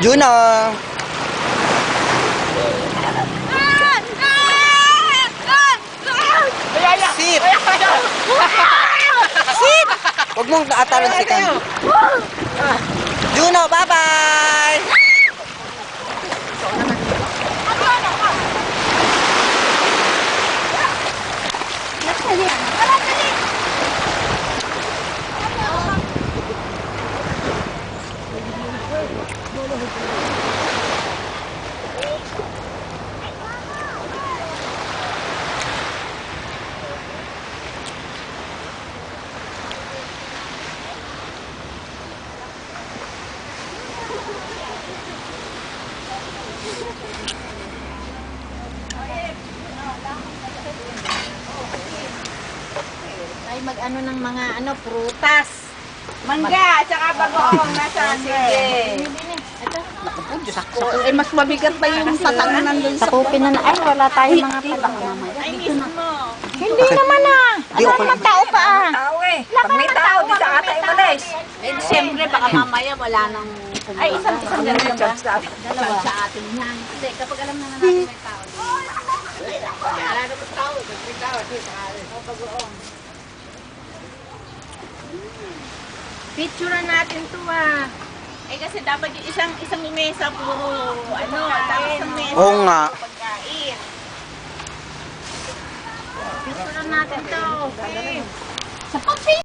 Juno! Sip! Sip! Huwag mong atalon si Kan. Juno, bye-bye! Ay mag-ano ng mga prutas. Mangga, at saka bagoong nasa Sige. Eh, mas mabigat pa yung satang nandun sa... Sakupin na ay wala tayong mga palang mamaya. Ay, mismo. Hindi naman Di ako naman tao pa Tao eh. Pag may tao, di sa ata imalis. Eh, siyempre baka mamaya wala nang Ay, isang ganun ba? dalawa sa atin yan. Kasi kapag alam naman natin may tao. Alala ko tao, may tao. Picturean natin to Eh kasi dapat yung isang mesa puro tapos isang mesa Oo nga. pagkain. Picturean natin to. Sa